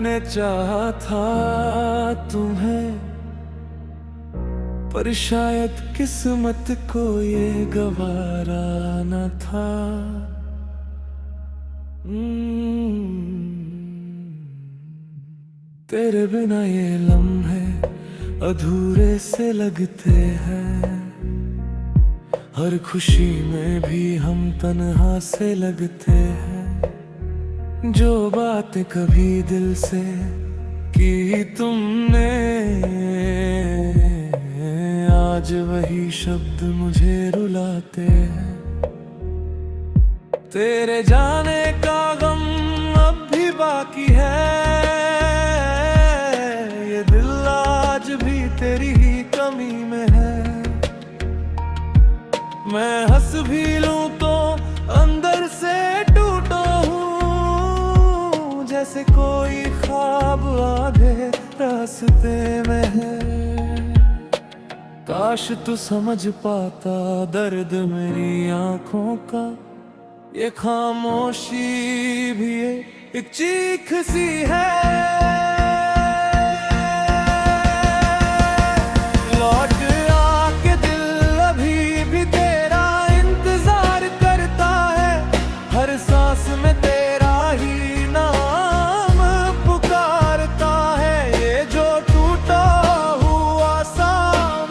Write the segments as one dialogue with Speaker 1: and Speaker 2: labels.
Speaker 1: मैंने चाहा था तुम्हें, पर शायद किस्मत को ये गवारा न था। तेरे बिना ये लम्हे अधूरे से लगते हैं, हर खुशी में भी हम तन्हा से लगते हैं। जो बात कभी दिल से की तुमने, आज वही शब्द मुझे रुलाते हैं। तेरे जाने का गम अब भी बाकी है, ये दिल आज भी तेरी ही कमी में है। मैं हंस भी लूं तो अंदर से टूटा हूँ, जैसे कोई ख्वाब आधे रास्ते में है। काश तू समझ पाता दर्द मेरी आंखों का, ये खामोशी भी एक चीख सी है। लौट आके दिल अभी भी तेरा इंतजार करता है, हर सांस में तेरा ही नाम पुकारता है। ये जो टूटा हुआ सा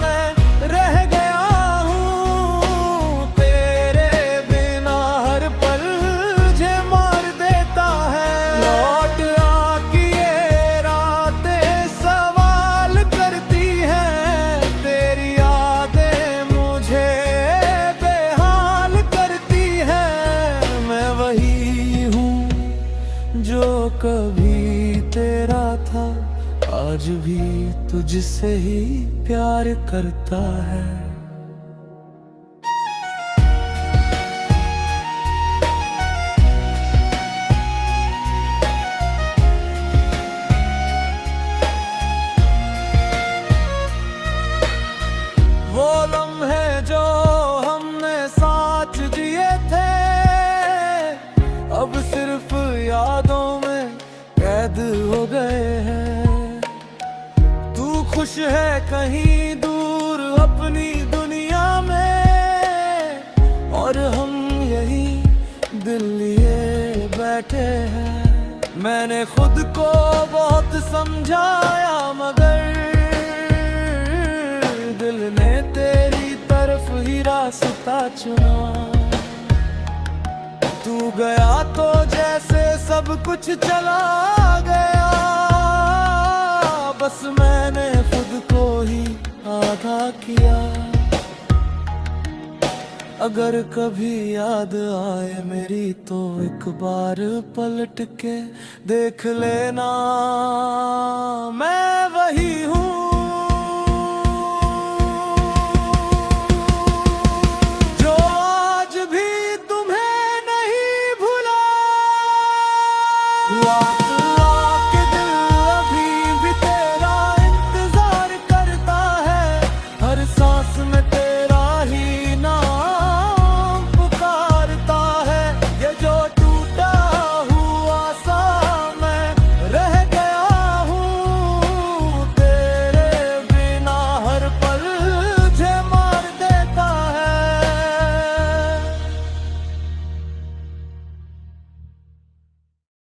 Speaker 1: मैं रह गया हूँ, तेरे बिना हर पल मुझे मार देता है। लौट आके ये रातें सवाल करती हैं, तेरी यादें मुझे बेहाल करती हैं। मैं वही हूँ जो कभी तेरा था, आज भी तुझसे ही प्यार करता है। वो लम्हे जो हमने साथ जिए थे, अब सिर्फ यादों में कैद हो गए हैं। तू खुश है कहीं दूर अपनी दुनिया में, और हम यही दिल लिए बैठे हैं। मैंने खुद को बहुत समझाया, मगर दिल ने तेरी तरफ ही रास्ता चुना। तू गया तो जैसे सब कुछ चला गया, बस मैंने खुद को ही आधा किया। अगर कभी याद आए मेरी तो एक बार पलट के देख लेना, मैं वही हूँ